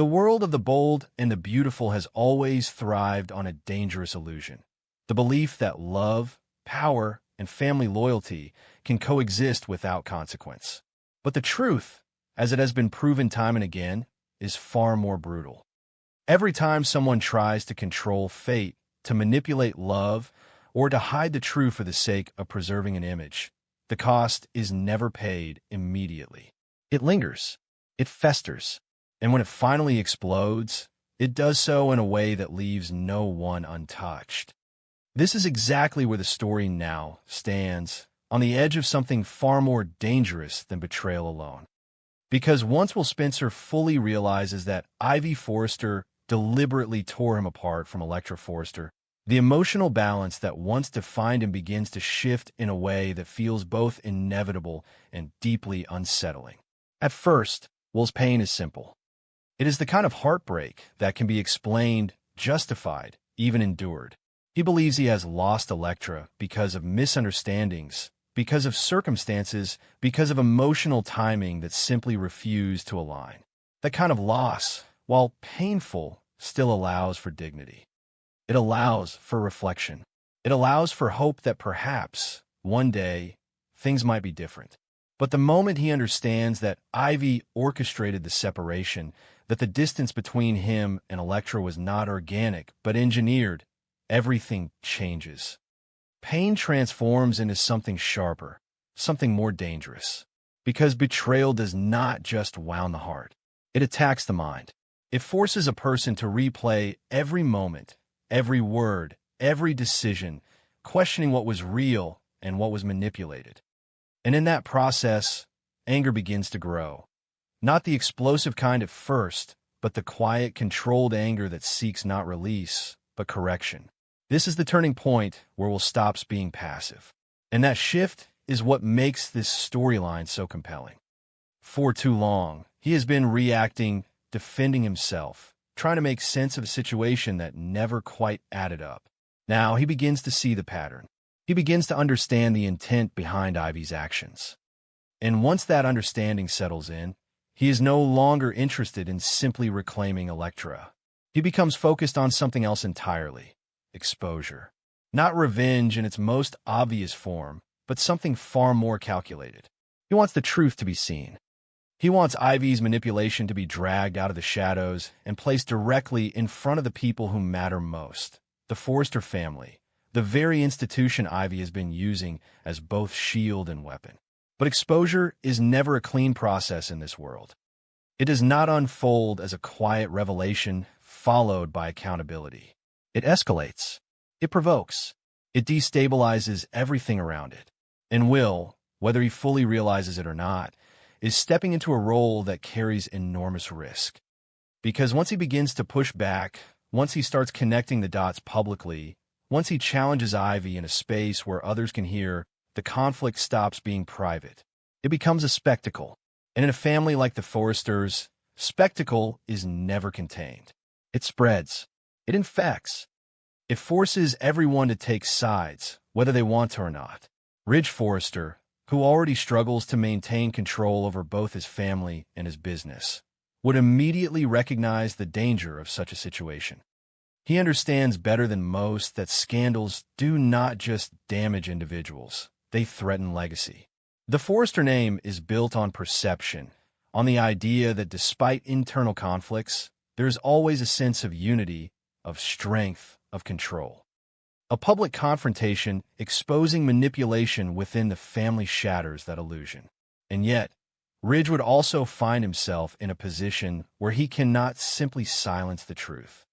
The world of the bold and the beautiful has always thrived on a dangerous illusion. The belief that love, power, and family loyalty can coexist without consequence. But the truth, as it has been proven time and again, is far more brutal. Every time someone tries to control fate, to manipulate love, or to hide the truth for the sake of preserving an image, the cost is never paid immediately. It lingers, it festers, and when it finally explodes, it does so in a way that leaves no one untouched. This is exactly where the story now stands, on the edge of something far more dangerous than betrayal alone. Because once Will Spencer fully realizes that Ivy Forrester deliberately tore him apart from Electra Forrester, the emotional balance that once defined him begins to shift in a way that feels both inevitable and deeply unsettling. At first, Will's pain is simple. It is the kind of heartbreak that can be explained, justified, even endured. He believes he has lost Electra because of misunderstandings, because of circumstances, because of emotional timing that simply refused to align. That kind of loss, while painful, still allows for dignity. It allows for reflection. It allows for hope that perhaps, one day, things might be different. But the moment he understands that Ivy orchestrated the separation, that the distance between him and Electra was not organic, but engineered, everything changes. Pain transforms into something sharper, something more dangerous. Because betrayal does not just wound the heart. It attacks the mind. It forces a person to replay every moment, every word, every decision, questioning what was real and what was manipulated. And in that process, anger begins to grow. Not the explosive kind at first, but the quiet, controlled anger that seeks not release, but correction. This is the turning point where Will stops being passive. And that shift is what makes this storyline so compelling. For too long, he has been reacting, defending himself, trying to make sense of a situation that never quite added up. Now he begins to see the pattern. He begins to understand the intent behind Ivy's actions. And once that understanding settles in, he is no longer interested in simply reclaiming Electra. He becomes focused on something else entirely: exposure. Not revenge in its most obvious form, but something far more calculated. He wants the truth to be seen. He wants Ivy's manipulation to be dragged out of the shadows and placed directly in front of the people who matter most: the Forrester family, the very institution Ivy has been using as both shield and weapon. But exposure is never a clean process in this world. It does not unfold as a quiet revelation followed by accountability. It escalates. It provokes. It destabilizes everything around it. And Will, whether he fully realizes it or not, is stepping into a role that carries enormous risk. Because once he begins to push back, once he starts connecting the dots publicly, once he challenges Ivy in a space where others can hear, the conflict stops being private. It becomes a spectacle. And in a family like the Forresters, spectacle is never contained. It spreads. It infects. It forces everyone to take sides, whether they want to or not. Ridge Forrester, who already struggles to maintain control over both his family and his business, would immediately recognize the danger of such a situation. He understands better than most that scandals do not just damage individuals, they threaten legacy. The Forrester name is built on perception, on the idea that despite internal conflicts, there is always a sense of unity, of strength, of control. A public confrontation exposing manipulation within the family shatters that illusion. And yet, Ridge would also find himself in a position where he cannot simply silence the truth.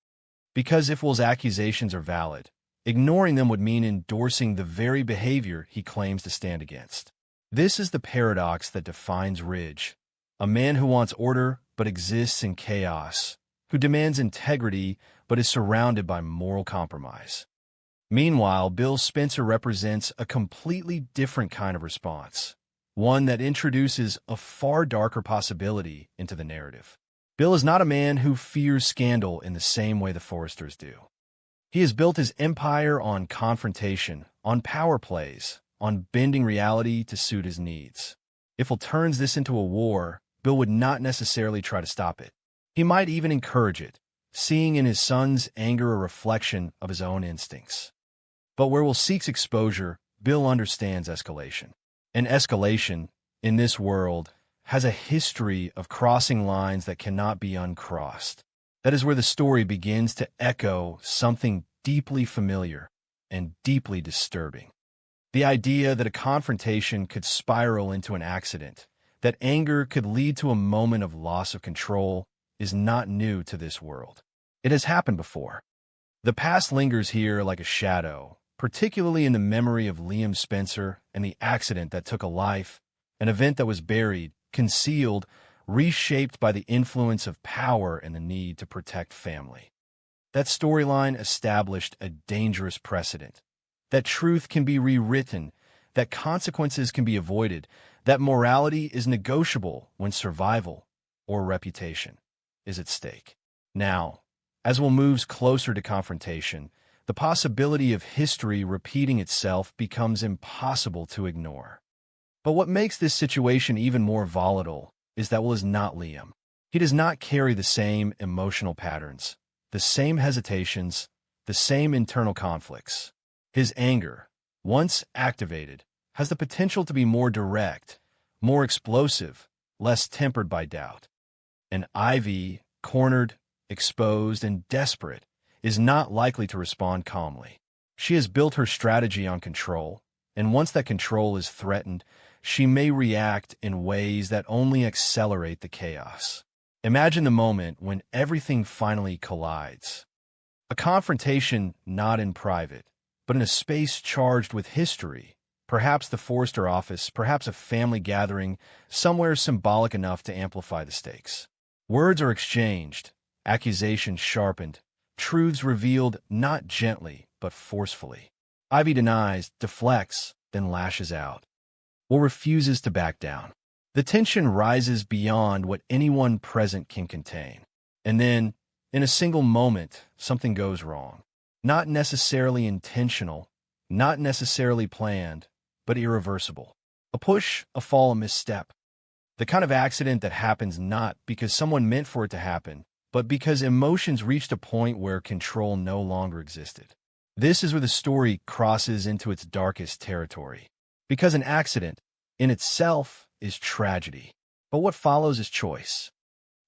Because if Will's accusations are valid, ignoring them would mean endorsing the very behavior he claims to stand against. This is the paradox that defines Ridge, a man who wants order but exists in chaos, who demands integrity but is surrounded by moral compromise. Meanwhile, Bill Spencer represents a completely different kind of response, one that introduces a far darker possibility into the narrative. Bill is not a man who fears scandal in the same way the Forresters do. He has built his empire on confrontation, on power plays, on bending reality to suit his needs. If Will turns this into a war, Bill would not necessarily try to stop it. He might even encourage it, seeing in his son's anger a reflection of his own instincts. But where Will seeks exposure, Bill understands escalation. And escalation, in this world, has a history of crossing lines that cannot be uncrossed. That is where the story begins to echo something deeply familiar and deeply disturbing. The idea that a confrontation could spiral into an accident, that anger could lead to a moment of loss of control, is not new to this world. It has happened before. The past lingers here like a shadow, particularly in the memory of Liam Spencer and the accident that took a life, an event that was buried, concealed, reshaped by the influence of power and the need to protect family. That storyline established a dangerous precedent, that truth can be rewritten, that consequences can be avoided, that morality is negotiable when survival or reputation is at stake. Now, as Will moves closer to confrontation, the possibility of history repeating itself becomes impossible to ignore. But what makes this situation even more volatile is that Will is not Liam. He does not carry the same emotional patterns, the same hesitations, the same internal conflicts. His anger, once activated, has the potential to be more direct, more explosive, less tempered by doubt. And Ivy, cornered, exposed, and desperate, is not likely to respond calmly. She has built her strategy on control, and once that control is threatened, she may react in ways that only accelerate the chaos. Imagine the moment when everything finally collides. A confrontation not in private, but in a space charged with history, perhaps the Forrester office, perhaps a family gathering, somewhere symbolic enough to amplify the stakes. Words are exchanged, accusations sharpened, truths revealed not gently, but forcefully. Ivy denies, deflects, then lashes out. Will refuses to back down. The tension rises beyond what anyone present can contain. And then, in a single moment, something goes wrong. Not necessarily intentional, not necessarily planned, but irreversible. A push, a fall, a misstep. The kind of accident that happens not because someone meant for it to happen, but because emotions reached a point where control no longer existed. This is where the story crosses into its darkest territory. Because an accident, in itself, is tragedy. But what follows is choice.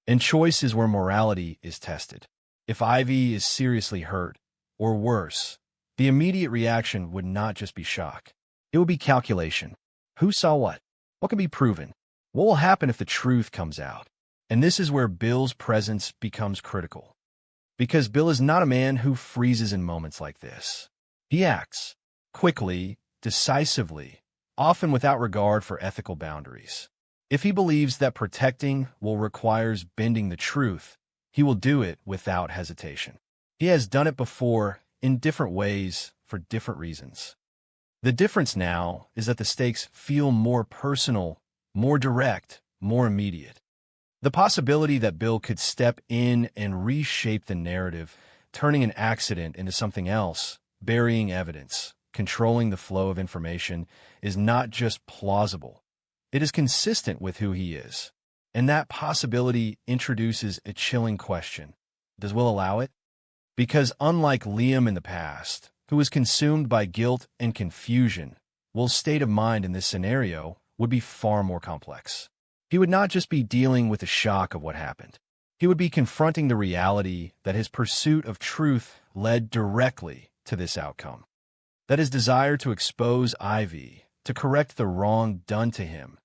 And choice is where morality is tested. If Ivy is seriously hurt, or worse, the immediate reaction would not just be shock. It would be calculation. Who saw what? What can be proven? What will happen if the truth comes out? And this is where Bill's presence becomes critical. Because Bill is not a man who freezes in moments like this. He acts quickly, decisively, often without regard for ethical boundaries. If he believes that protecting will requires bending the truth, he will do it without hesitation. He has done it before in different ways for different reasons. The difference now is that the stakes feel more personal, more direct, more immediate. The possibility that Bill could step in and reshape the narrative, turning an accident into something else, burying evidence, controlling the flow of information, is not just plausible. It is consistent with who he is. And that possibility introduces a chilling question. Does Will allow it? Because unlike Liam in the past, who was consumed by guilt and confusion, Will's state of mind in this scenario would be far more complex. He would not just be dealing with the shock of what happened. He would be confronting the reality that his pursuit of truth led directly to this outcome. That his desire to expose Ivy, to correct the wrong done to him,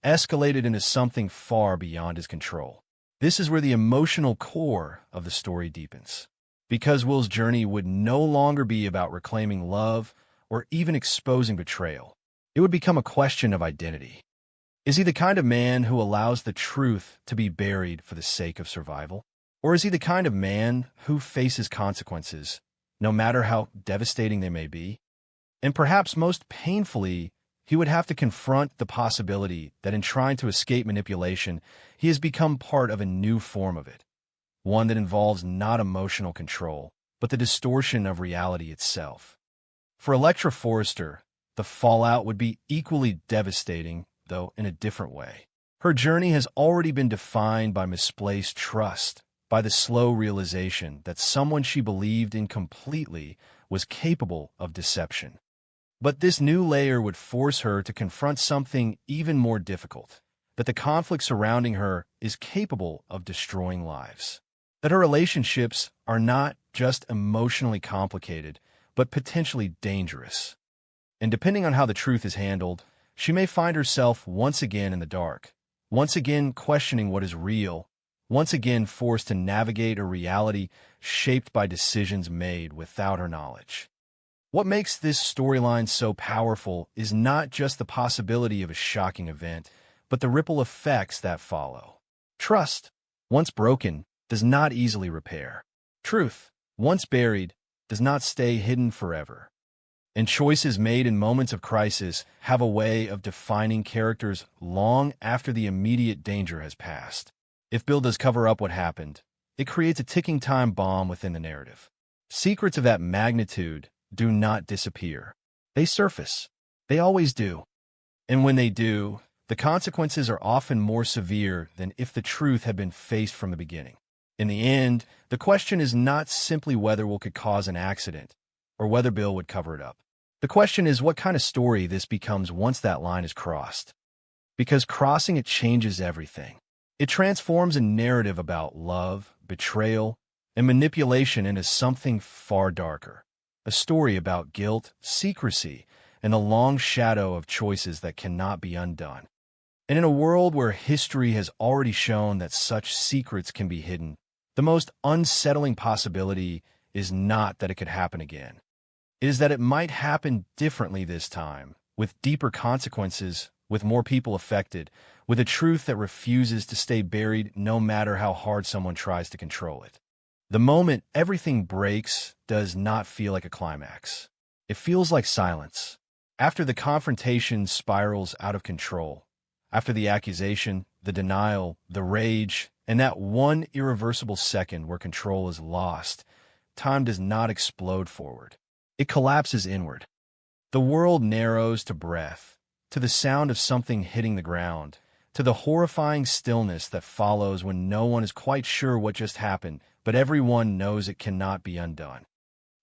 escalated into something far beyond his control. This is where the emotional core of the story deepens. Because Will's journey would no longer be about reclaiming love or even exposing betrayal. It would become a question of identity. Is he the kind of man who allows the truth to be buried for the sake of survival? Or is he the kind of man who faces consequences, no matter how devastating they may be? And perhaps most painfully, he would have to confront the possibility that in trying to escape manipulation, he has become part of a new form of it, one that involves not emotional control, but the distortion of reality itself. For Electra Forrester, the fallout would be equally devastating, though in a different way. Her journey has already been defined by misplaced trust, by the slow realization that someone she believed in completely was capable of deception. But this new layer would force her to confront something even more difficult, that the conflict surrounding her is capable of destroying lives. That her relationships are not just emotionally complicated, but potentially dangerous. And depending on how the truth is handled, she may find herself once again in the dark, once again questioning what is real, once again forced to navigate a reality shaped by decisions made without her knowledge. What makes this storyline so powerful is not just the possibility of a shocking event, but the ripple effects that follow. Trust, once broken, does not easily repair. Truth, once buried, does not stay hidden forever. And choices made in moments of crisis have a way of defining characters long after the immediate danger has passed. If Bill does cover up what happened, it creates a ticking time bomb within the narrative. Secrets of that magnitude do not disappear. They surface. They always do. And when they do, the consequences are often more severe than if the truth had been faced from the beginning. In the end, the question is not simply whether Will could cause an accident or whether Bill would cover it up. The question is what kind of story this becomes once that line is crossed. Because crossing it changes everything. It transforms a narrative about love, betrayal, and manipulation into something far darker. A story about guilt, secrecy, and the long shadow of choices that cannot be undone. And in a world where history has already shown that such secrets can be hidden, the most unsettling possibility is not that it could happen again. It is that it might happen differently this time, with deeper consequences, with more people affected, with a truth that refuses to stay buried no matter how hard someone tries to control it. The moment everything breaks does not feel like a climax. It feels like silence. After the confrontation spirals out of control, after the accusation, the denial, the rage, and that one irreversible second where control is lost, time does not explode forward. It collapses inward. The world narrows to breath, to the sound of something hitting the ground, to the horrifying stillness that follows when no one is quite sure what just happened, but everyone knows it cannot be undone.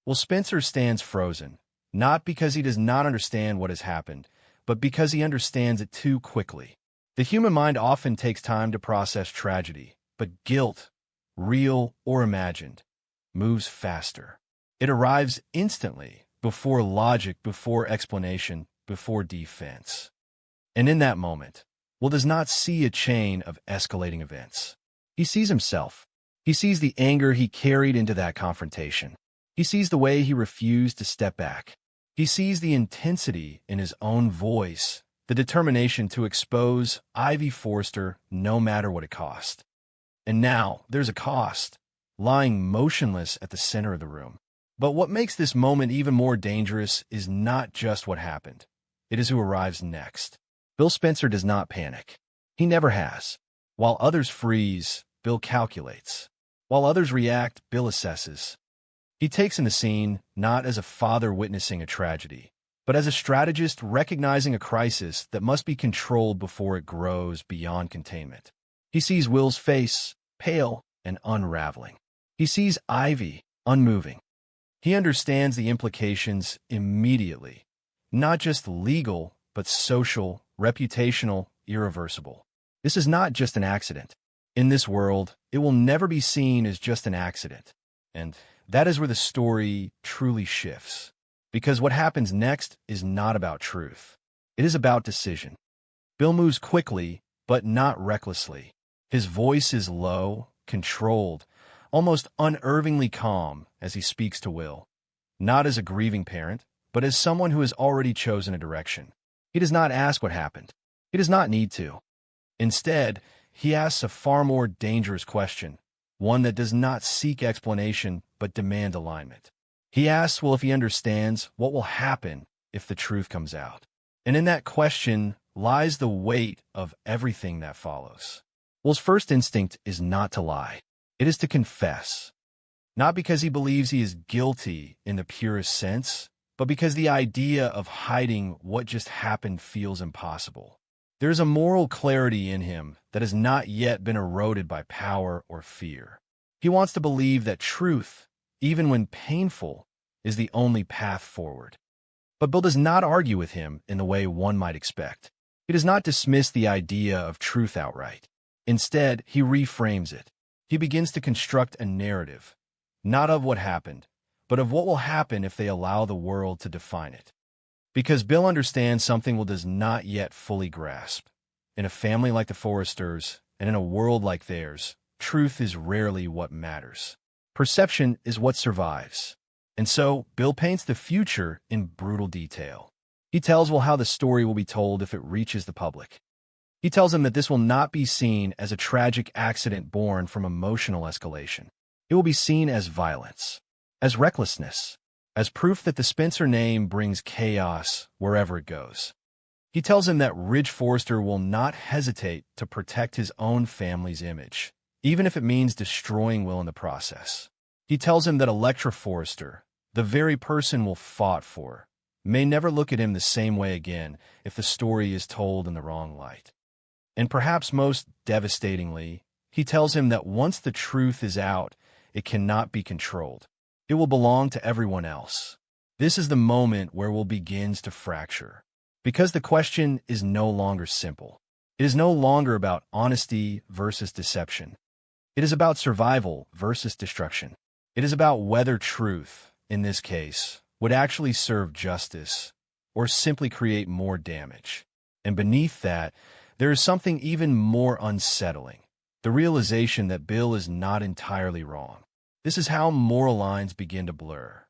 Will Spencer stands frozen, not because he does not understand what has happened, but because he understands it too quickly. The human mind often takes time to process tragedy, but guilt, real or imagined, moves faster. It arrives instantly, before logic, before explanation, before defense. And in that moment, Will does not see a chain of escalating events. He sees himself. He sees the anger he carried into that confrontation. He sees the way he refused to step back. He sees the intensity in his own voice, the determination to expose Ivy Forrester no matter what it cost. And now, there's a cost, lying motionless at the center of the room. But what makes this moment even more dangerous is not just what happened. It is who arrives next. Bill Spencer does not panic. He never has. While others freeze, Bill calculates. While others react, Bill assesses. He takes in the scene not as a father witnessing a tragedy, but as a strategist recognizing a crisis that must be controlled before it grows beyond containment. He sees Will's face, pale and unraveling. He sees Ivy, unmoving. He understands the implications immediately, not just legal, but social, reputational, irreversible. This is not just an accident. In this world, it will never be seen as just an accident. And that is where the story truly shifts. Because what happens next is not about truth. It is about decision. Bill moves quickly, but not recklessly. His voice is low, controlled, almost unervingly calm as he speaks to Will, not as a grieving parent, but as someone who has already chosen a direction. He does not ask what happened. He does not need to. Instead, he asks a far more dangerous question, one that does not seek explanation but demand alignment. He asks Will if he understands what will happen if the truth comes out. And in that question lies the weight of everything that follows. Will's first instinct is not to lie. It is to confess. Not because he believes he is guilty in the purest sense, but because the idea of hiding what just happened feels impossible. There is a moral clarity in him that has not yet been eroded by power or fear. He wants to believe that truth, even when painful, is the only path forward. But Bill does not argue with him in the way one might expect. He does not dismiss the idea of truth outright. Instead, he reframes it. He begins to construct a narrative, not of what happened, but of what will happen if they allow the world to define it. Because Bill understands something Will does not yet fully grasp. In a family like the Forresters, and in a world like theirs, truth is rarely what matters. Perception is what survives. And so, Bill paints the future in brutal detail. He tells Will how the story will be told if it reaches the public. He tells him that this will not be seen as a tragic accident born from emotional escalation. It will be seen as violence, as recklessness, as proof that the Spencer name brings chaos wherever it goes. He tells him that Ridge Forrester will not hesitate to protect his own family's image, even if it means destroying Will in the process. He tells him that Electra Forrester, the very person Will fought for, may never look at him the same way again if the story is told in the wrong light. And perhaps most devastatingly, he tells him that once the truth is out, it cannot be controlled. It will belong to everyone else. This is the moment where Will begins to fracture. Because the question is no longer simple. It is no longer about honesty versus deception. It is about survival versus destruction. It is about whether truth, in this case, would actually serve justice or simply create more damage. And beneath that, there is something even more unsettling, the realization that Bill is not entirely wrong. This is how moral lines begin to blur.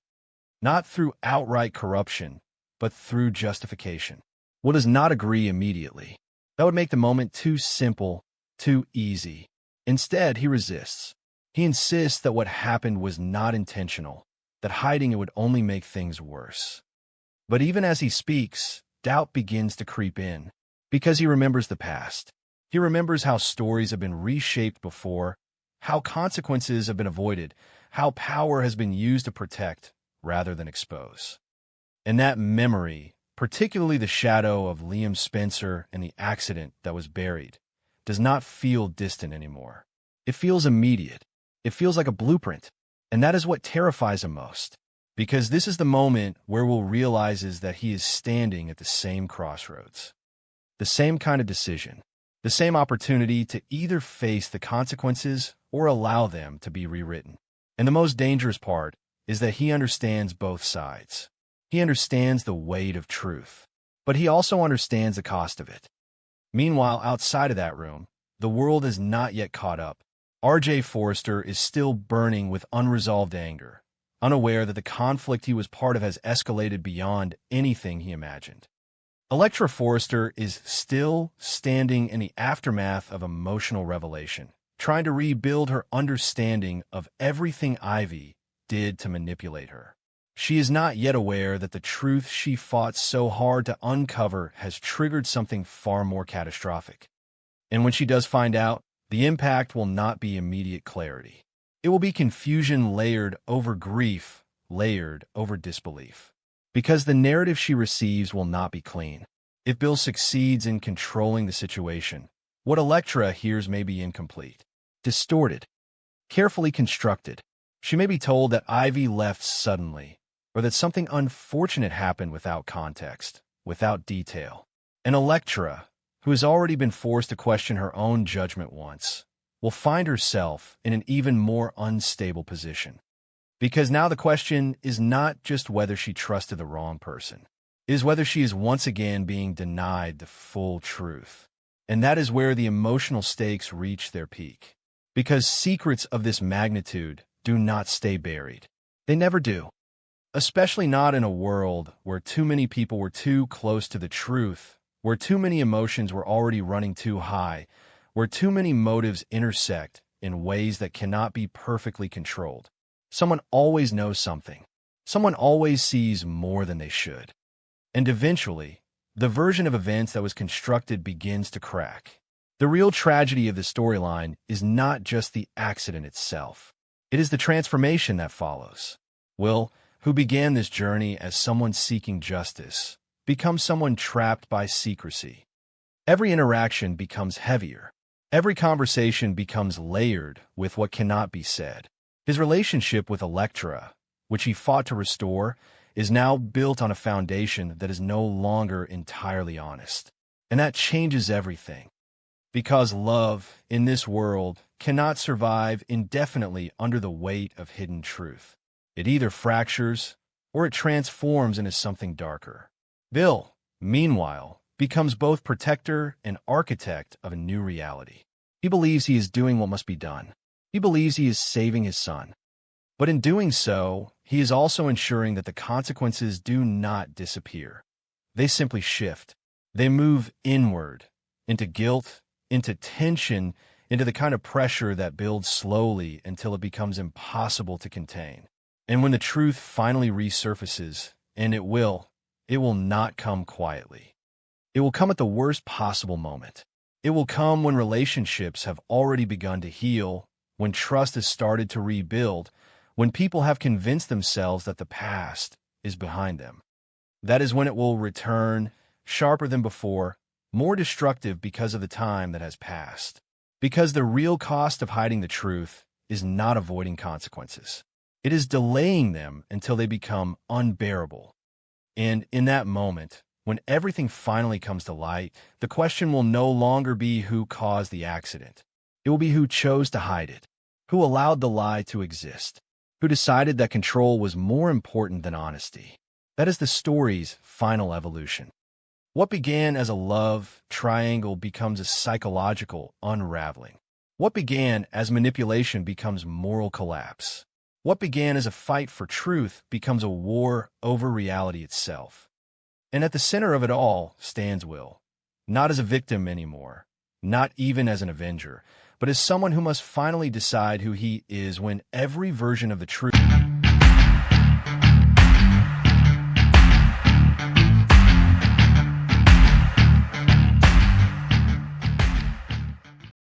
Not through outright corruption, but through justification. Will does not agree immediately. That would make the moment too simple, too easy. Instead, he resists. He insists that what happened was not intentional, that hiding it would only make things worse. But even as he speaks, doubt begins to creep in, because he remembers the past. He remembers how stories have been reshaped before, how consequences have been avoided, how power has been used to protect rather than expose. And that memory, particularly the shadow of Liam Spencer and the accident that was buried, does not feel distant anymore. It feels immediate. It feels like a blueprint. And that is what terrifies him most, because this is the moment where Will realizes that he is standing at the same crossroads. The same kind of decision, the same opportunity to either face the consequences or allow them to be rewritten. And the most dangerous part is that he understands both sides. He understands the weight of truth, but he also understands the cost of it. Meanwhile, outside of that room, the world is not yet caught up. R.J. Forrester is still burning with unresolved anger, unaware that the conflict he was part of has escalated beyond anything he imagined. Electra Forrester is still standing in the aftermath of emotional revelation, trying to rebuild her understanding of everything Ivy did to manipulate her. She is not yet aware that the truth she fought so hard to uncover has triggered something far more catastrophic. And when she does find out, the impact will not be immediate clarity. It will be confusion layered over grief, layered over disbelief. Because the narrative she receives will not be clean. If Bill succeeds in controlling the situation, what Electra hears may be incomplete, distorted, carefully constructed. She may be told that Ivy left suddenly, or that something unfortunate happened without context, without detail. And Electra, who has already been forced to question her own judgment once, will find herself in an even more unstable position. Because now the question is not just whether she trusted the wrong person. It is whether she is once again being denied the full truth. And that is where the emotional stakes reach their peak. Because secrets of this magnitude do not stay buried. They never do. Especially not in a world where too many people were too close to the truth, where too many emotions were already running too high, where too many motives intersect in ways that cannot be perfectly controlled. Someone always knows something. Someone always sees more than they should. And eventually, the version of events that was constructed begins to crack. The real tragedy of the storyline is not just the accident itself. It is the transformation that follows. Will, who began this journey as someone seeking justice, becomes someone trapped by secrecy. Every interaction becomes heavier. Every conversation becomes layered with what cannot be said. His relationship with Electra, which he fought to restore, is now built on a foundation that is no longer entirely honest. And that changes everything. Because love, in this world, cannot survive indefinitely under the weight of hidden truth. It either fractures or it transforms into something darker. Bill, meanwhile, becomes both protector and architect of a new reality. He believes he is doing what must be done. He believes he is saving his son. But in doing so, he is also ensuring that the consequences do not disappear. They simply shift. They move inward, into guilt, into tension, into the kind of pressure that builds slowly until it becomes impossible to contain. And when the truth finally resurfaces, and it will not come quietly. It will come at the worst possible moment. It will come when relationships have already begun to heal, when trust has started to rebuild, when people have convinced themselves that the past is behind them. That is when it will return, sharper than before, more destructive because of the time that has passed. Because the real cost of hiding the truth is not avoiding consequences. It is delaying them until they become unbearable. And in that moment, when everything finally comes to light, the question will no longer be who caused the accident. It will be who chose to hide it, who allowed the lie to exist, who decided that control was more important than honesty. That is the story's final evolution. What began as a love triangle becomes a psychological unraveling. What began as manipulation becomes moral collapse. What began as a fight for truth becomes a war over reality itself. And at the center of it all stands Will, not as a victim anymore, not even as an avenger, but as someone who must finally decide who he is when every version of the truth